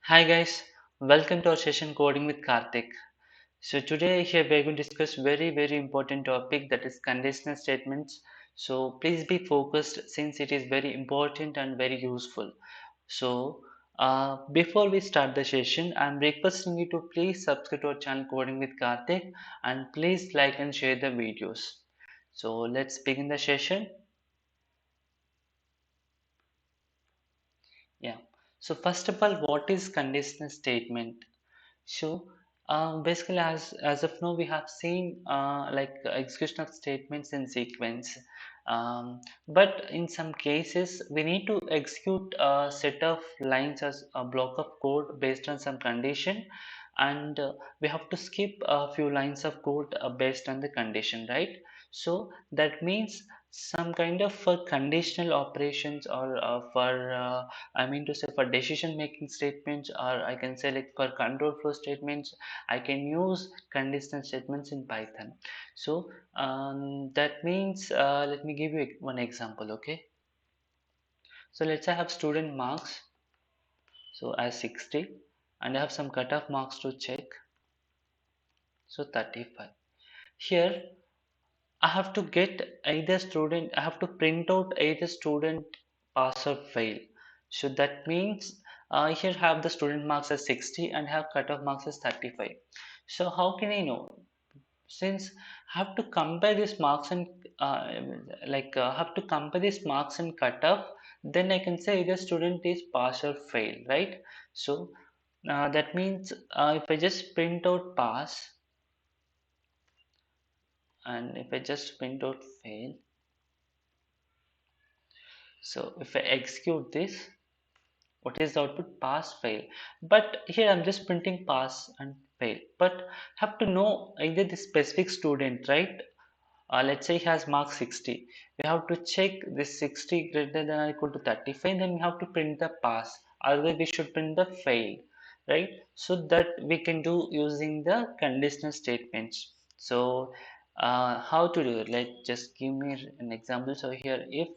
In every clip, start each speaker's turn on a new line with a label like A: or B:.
A: Hi guys, welcome to our session Coding with Karthik. So today here we are going to discuss very important topic, that is conditional statements. So please be focused since it is very important and very useful. So before we start the session, I am requesting you to please subscribe to our channel Coding with Karthik and please like and share the videos. So let's begin the session. Yeah. So first of all, what is conditional statement? So basically, as of now, we have seen like execution of statements in sequence. But in some cases, we need to execute a set of lines as a block of code based on some condition, and we have to skip a few lines of code based on the condition, right? So that means some kind of for conditional operations or for I mean to say for decision making statements, or I can say like for control flow statements, I can use conditional statements in Python. So that means let me give you one example, okay? So let's say I have student marks, so as 60, and I have some cutoff marks to check, so 35. Here I have to get either student, I have to print out either student pass or fail. So that means here have the student marks as 60 and have cutoff marks as 35. So how can I know? Since I have to compare these marks and have to compare these marks and cutoff, then I can say either student is pass or fail, right? So that means if I just print out pass and if I just print out fail, so if I execute this, what is the output? Pass, fail. But here I'm just printing pass and fail. But have to know either the specific student, right? Let's say he has mark 60. We have to check this 60 greater than or equal to 35. Then we have to print the pass. Otherwise, we should print the fail, right? So that we can do using the conditional statements. So how to do it? Like just give me an example. So here, if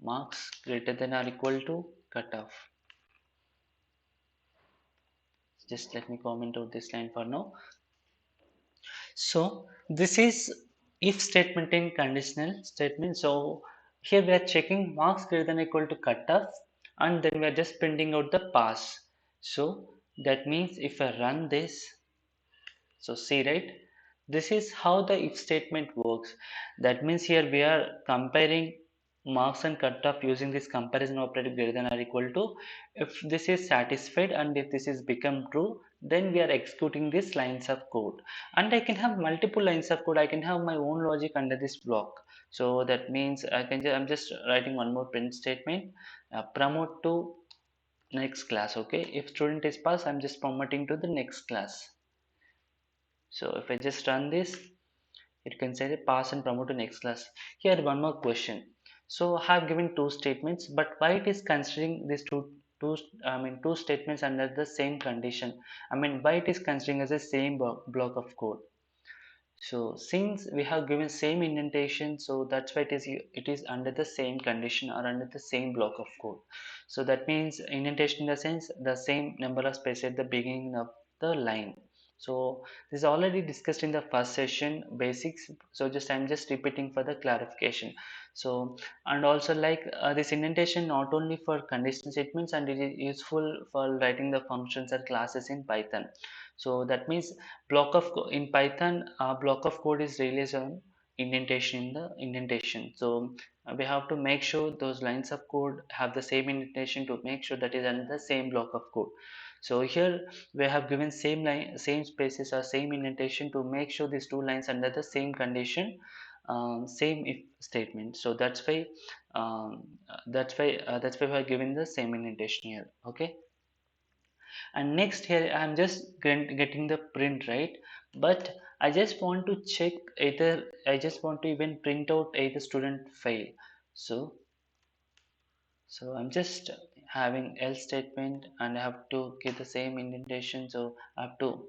A: marks greater than or equal to cutoff. Just let me comment out this line for now. So this is if statement in conditional statement. So here we are checking marks greater than or equal to cutoff, and then we are just printing out the pass. So that means if I run this, so see, right, this is how the if statement works. That means here we are comparing marks and cutoff using this comparison operator greater than or equal to. If this is satisfied and if this is become true, then we are executing these lines of code. And I can have multiple lines of code, I can have my own logic under this block. So that means I'm just writing one more print statement, promote to next class. Okay, if student is pass, I'm just promoting to the next class. So if I just run this, it can say pass and promote to next class. Here one more question. So I have given two statements, but why it is considering these two statements under the same condition? I mean, why it is considering as the same block of code? So since we have given same indentation, so that's why it is under the same condition or under the same block of code. So that means indentation in the sense the same number of space at the beginning of the line. So this is already discussed in the first session basics. So just I'm just repeating for the clarification. So and also like this indentation not only for conditional statements, and it is useful for writing the functions or classes in Python. So that means in Python, block of code is released on indentation in the indentation. So we have to make sure those lines of code have the same indentation to make sure that is under the same block of code. So here we have given same line, same spaces or same indentation to make sure these two lines under the same condition, same if statement. So that's why we are given the same indentation here. Okay. And next here I'm just getting the print, right? But I just want to check either, I just want to even print out either student fail. So I'm just having else statement and I have to give the same indentation. So I have to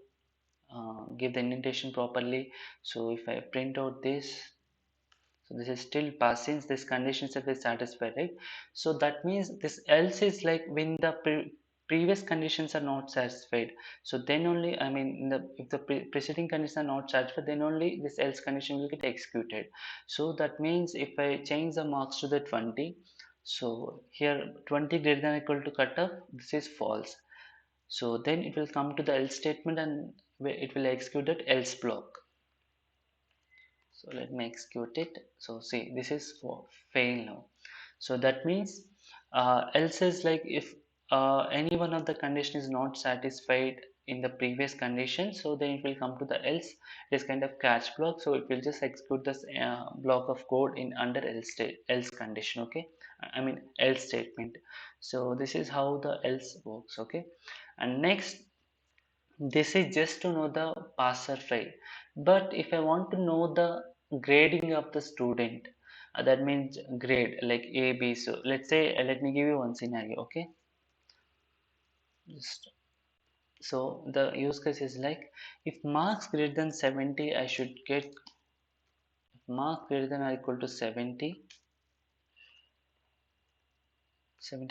A: give the indentation properly. So if I print out this, so this is still pass since this condition set is satisfied, right? So that means this else is like when the previous conditions are not satisfied, so then only, I mean, if the preceding conditions are not satisfied, then only this else condition will get executed. So that means if I change the marks to the 20, so here 20 greater than or equal to cutoff, this is false. So then it will come to the else statement and it will execute that else block. So let me execute it. So see, this is for fail now. So that means else is like if any one of the condition is not satisfied in the previous condition, so then it will come to the else. It is kind of catch block, so it will just execute this block of code in under else state, else condition. Okay, I mean else statement. So this is how the else works. Okay, and next, this is just to know the passer fail. But if I want to know the grading of the student, that means grade like A, B. So let's say, let me give you one scenario, okay? Just, so the use case is like if marks greater than 70, I should get, if marks greater than or equal to 70,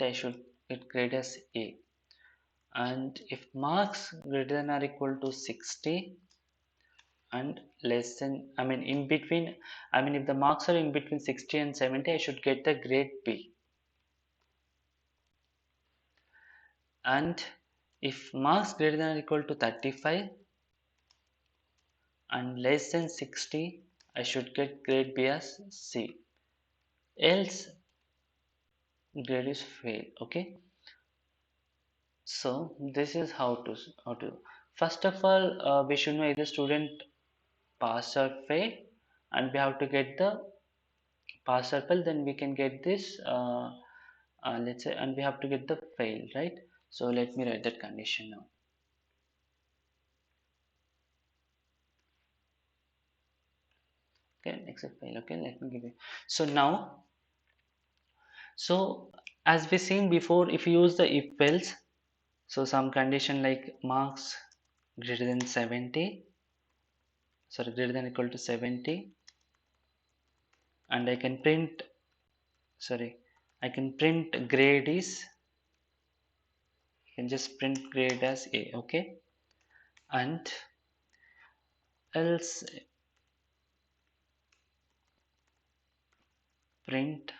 A: I should get grade as A. And if marks greater than or equal to 60, and less than, I mean in between, I mean if the marks are in between 60 and 70, I should get the grade B. And if marks greater than or equal to 35 and less than 60, I should get grade B as C. Else grade is fail. Okay, so this is how to first of all, we should know either student pass or fail, and we have to get the pass or fail, then we can get this let's say, and we have to get the fail, right? So let me write that condition now. Okay, except fail. Okay, let me give it. So now, so as we seen before, if you use the if else, so some condition like marks greater than 70, sorry, greater than equal to 70, and I can print, sorry, I can print grade is, you can just print grade as A. Okay, and else print.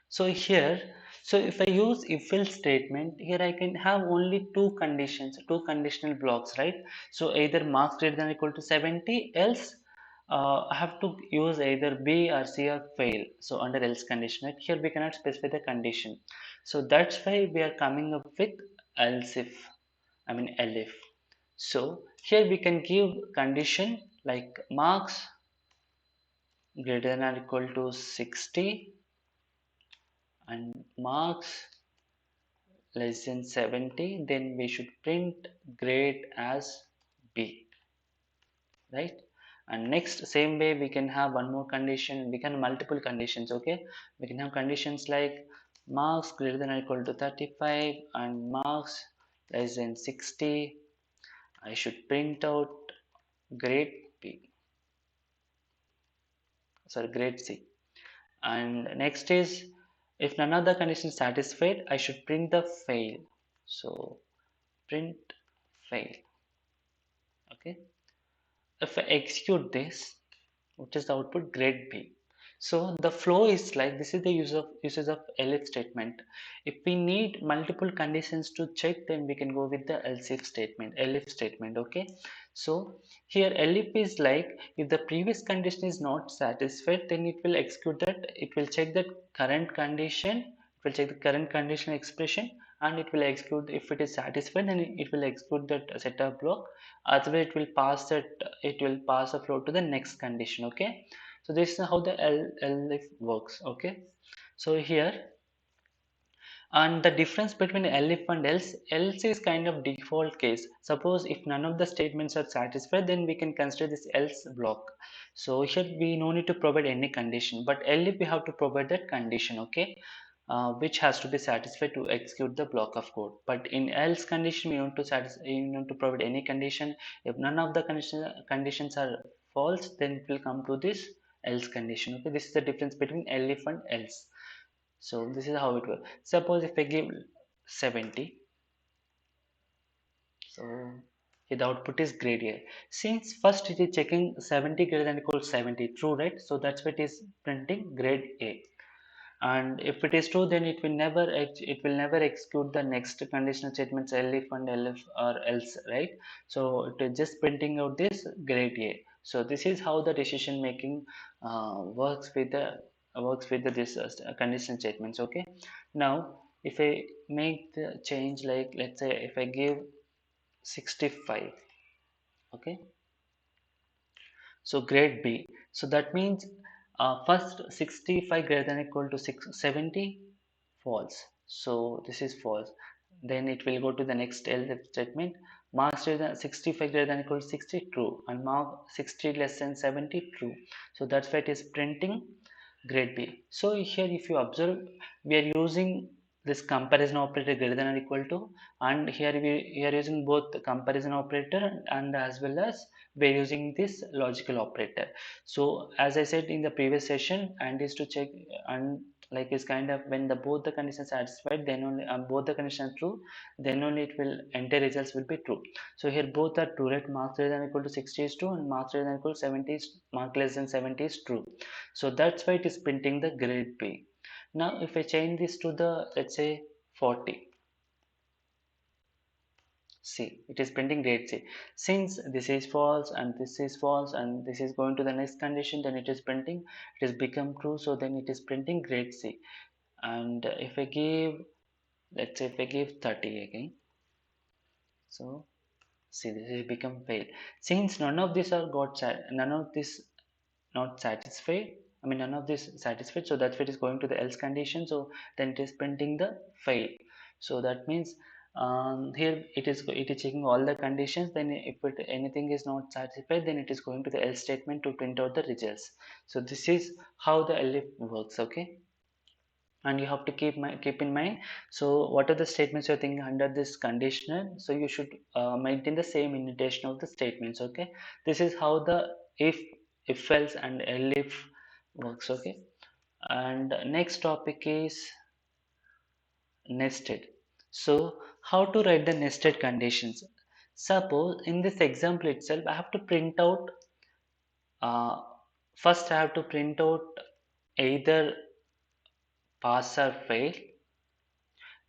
A: So here, so if I use if else statement, here I can have only two conditions, two conditional blocks, right? So either marks greater than or equal to 70, else I have to use either B or C or fail. So under else condition, right? Here we cannot specify the condition. So that's why we are coming up with else if, I mean elif. So here we can give condition like marks greater than or equal to 60 and marks less than 70, then we should print grade as B, right? And next, same way we can have one more condition, we can have multiple conditions. Okay, we can have conditions like marks greater than or equal to 35 and marks less than 60, I should print out grade B, sorry, grade C. And next is, if none of the conditions satisfied, I should print the fail. So print fail. Okay, if I execute this, which is the output grade B. So the flow is like this is the uses of elif statement. If we need multiple conditions to check, then we can go with the else if statement, elif statement. Okay, so here elif is like if the previous condition is not satisfied, then it will execute that, it will check that current condition, it will check the current condition expression, and it will execute. If it is satisfied, then it will execute that setup block. Otherwise it will pass that, it will pass the flow to the next condition. Okay, so this is how the elif works. Okay, so here, and the difference between elif and else is kind of default case. Suppose if none of the statements are satisfied, then we can consider this else block. So here we no need to provide any condition, but elif we have to provide that condition. Okay, which has to be satisfied to execute the block of code. But in else condition, you want to you want to provide any condition. If none of the conditions are false, then it will come to this else condition. Okay, this is the difference between elif and else. So this is how it works. Suppose if I give 70. So here the output is grade A. Since first it is checking 70 greater than equal to 70, true, right? So that's why it is printing grade A. And if it is true, then it will never execute the next conditional statements elif and elif or else, right? So it is just printing out this grade A. So this is how the decision making works with this conditional statements. Okay. Now if I make the change, like let's say if I give 65, okay, so grade B. So that means first 65 greater than equal to 70, false. So this is false. Then it will go to the next else statement. Marks greater than 65 greater than equal to 60, true. And mark 60 less than 70, true. So that's why it is printing grade B. So here if you observe, we are using this comparison operator greater than or equal to, and here we are using both the comparison operator and as well as we're using this logical operator. So as I said in the previous session, and is to check, and like is kind of when the both the conditions satisfied, then only both the conditions are true, then only it will enter results will be true. So here both are true, right? Marks greater than equal to 60 is true, and marks greater than equal to 70 is mark less than 70 is true. So that's why it is printing the grade B. Now if I change this to the, let's say, 40, C, it is printing grade C. Since this is false and this is false and this is going to the next condition, then it is printing, it has become true, so then it is printing grade C. And if I give, let's say if I give 30 again, so see this has become fail. Since none of these are none of this not satisfied, I mean none of this satisfied, so that's why it is going to the else condition, so then it is printing the fail. So that means here it is checking all the conditions, then if anything is not satisfied, then it is going to the else statement to print out the results. So this is how the elif works. Okay, and you have to keep in mind, so what are the statements you're thinking under this conditional, so you should maintain the same indentation of the statements. Okay, this is how the if else and elif works. Okay, and next topic is nested. So how to write the nested conditions? Suppose in this example itself I have to print out, uh, first I have to print out either pass or fail.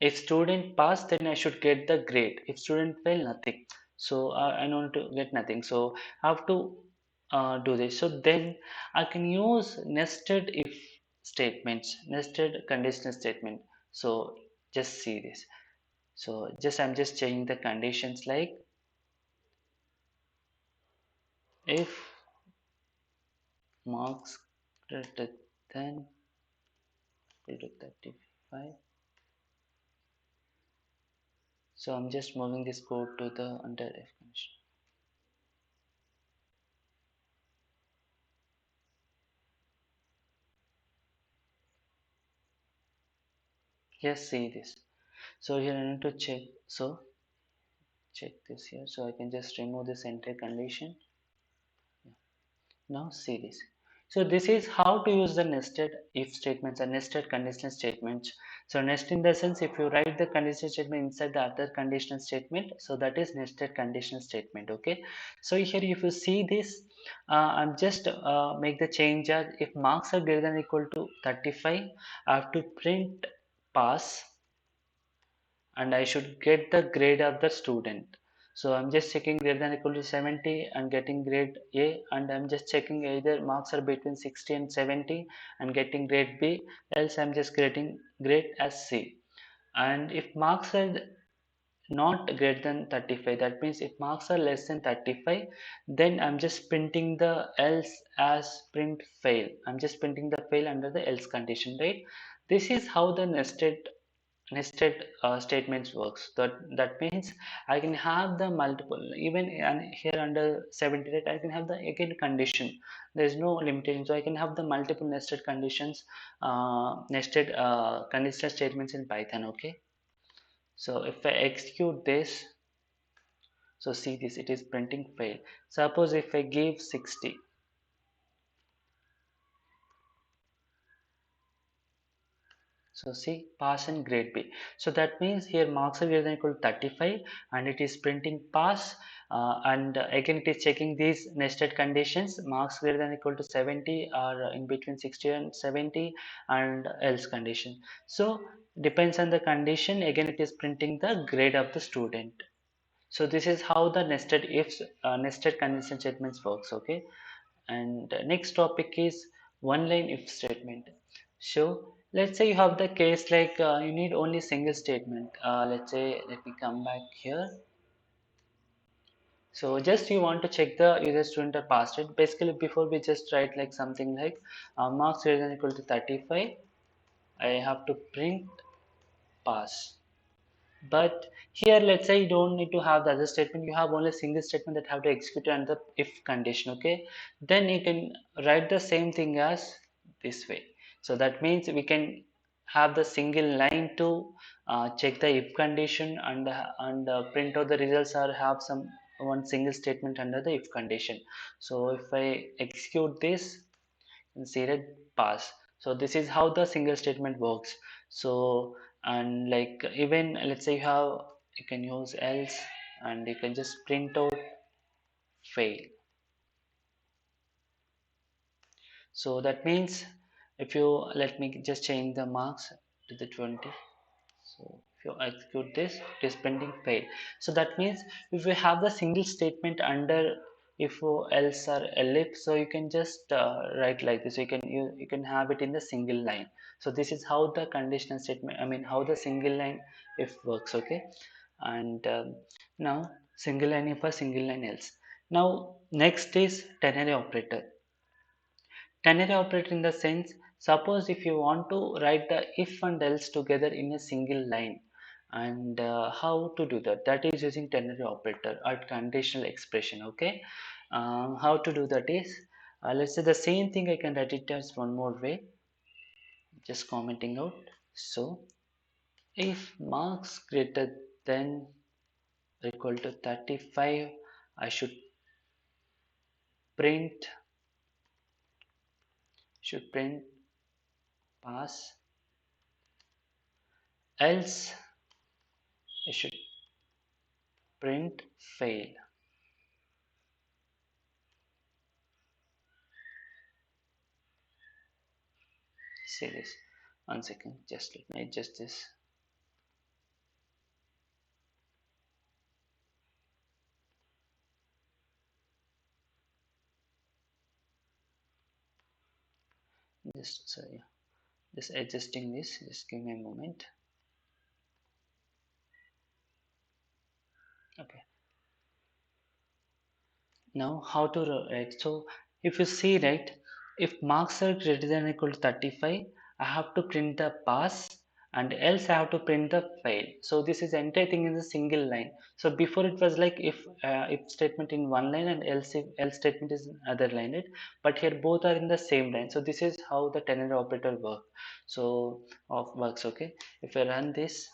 A: If student pass, then I should get the grade. If student fail, nothing. So I want to get nothing. So I have to do this. So then I can use nested if statements, nested conditional statement. So just see this. So I'm just changing the conditions, like if marks greater than equal to 35. So I'm just moving this code to the under if condition. Yes, see this. So here I need to check. So check this here. So I can just remove this entire condition. Now see this. So this is how to use the nested if statements and nested conditional statements. So nest in the sense, if you write the conditional statement inside the other conditional statement, so that is nested conditional statement. Okay. So here if you see this, I'm just make the change as if marks are greater than or equal to 35, I have to print pass and I should get the grade of the student. So I'm just checking greater than or equal to 70 and getting grade A, and I'm just checking either marks are between 60 and 70 and getting grade B, else I'm just getting grade as C. And if marks are not greater than 35, that means if marks are less than 35, then I'm just printing the else as print fail. I'm just printing the fail under the else condition, right? This is how the nested statements works. That means I can have the multiple, even and here under 78 I can have the again condition. There is no limitation, so I can have the multiple nested conditions, nested conditional statements in Python. Okay, so if I execute this, so see this, it is printing fail. Suppose if I give 60, So see, pass and grade B. So that means here marks are greater than equal to 35 and it is printing pass, and again it is checking these nested conditions, marks greater than equal to 70 or in between 60 and 70 and else condition. So depends on the condition, again it is printing the grade of the student. So this is how the nested ifs, nested condition statements works, okay. And next topic is one line if statement. So let's say you have the case like you need only single statement. Let's say, let me come back here. So just you want to check the either student or passed it. Basically, before we just write like something like marks greater than equal to 35, I have to print pass. But here, let's say you don't need to have the other statement. You have only a single statement that have to execute under if condition. Okay, then you can write the same thing as this way. So that means we can have the single line to check the if condition and print out the results, or have some one single statement under the if condition. So if I execute this, considered pass. So this is how the single statement works. So, and like even let's say you have, you can use else and you can just print out fail. So that means if you, let me just change the marks to the 20. So if you execute this, it is printing fail. So that means if you have the single statement under if else or ellipse, so you can just write like this. You can have it in the single line. So this is how the conditional statement, I mean how the single line if works, okay. And now single line if or single line else. Now next is ternary operator. Ternary operator in the sense, suppose if you want to write the if and else together in a single line, and how to do that? That is using ternary operator or conditional expression. Okay, how to do that is, let's say the same thing I can write it as one more way, just commenting out. So if marks greater than or equal to 35, I print should print pass, else I should print fail. See this, one second, just let me adjust this. Just sorry, just adjusting this, just give me a moment. Okay, now how to write? So if you see, right, if marks are greater than or equal to 35, I have to print the pass, and else I have to print the fail. So this is entire thing in a single line. So before it was like if statement in one line and else if else statement is in other line, right? But here both are in the same line. So this is how the ternary operator work. So of works, okay. If I run this,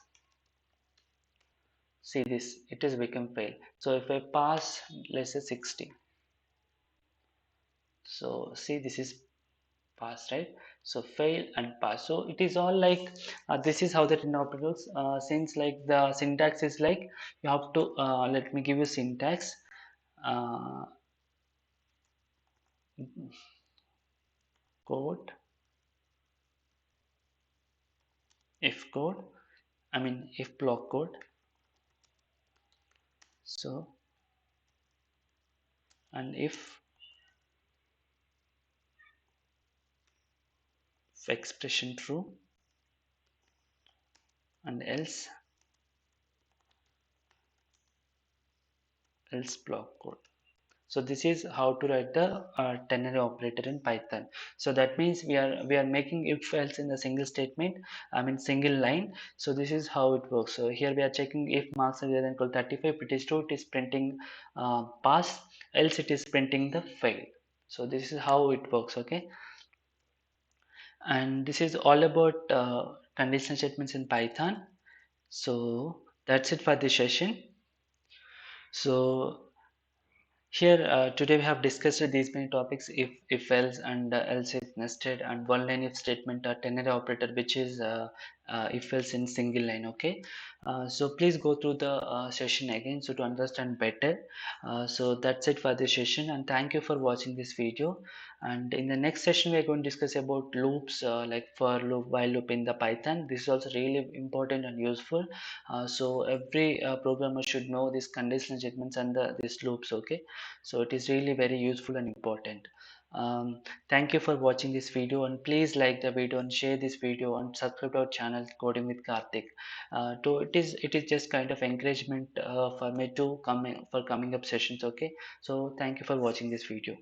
A: see this, it is become fail. So if I pass, let's say 60. So see, this is pass, right? So fail and pass. So it is all like this is how the ternary operators. Since like the syntax is like you have to let me give you syntax. Uh, code, if code, I mean if block code. So and if expression true, and else block code. So this is how to write the ternary operator in Python. So that means we are making if else in a single statement, I mean single line. So this is how it works. So here we are checking if marks are greater than equal to 35. If it is true, it is printing pass, else it is printing the fail. So this is how it works, okay. And this is all about conditional statements in Python. So that's it for this session. So here today we have discussed these many topics: if else and else if nested, and one line if statement, or ternary operator, which is if else in single line. Okay, so please go through the session again so to understand better. So that's it for this session, and thank you for watching this video. And in the next session we are going to discuss about loops, like for loop, while loop in the Python. This is also really important and useful. So every programmer should know these conditional statements and these loops. Okay, so it is really very useful and important. Thank you for watching this video, and please like the video and share this video and subscribe to our channel Coding with Karthik. It is just kind of encouragement for me to come for coming up sessions. Okay, so thank you for watching this video.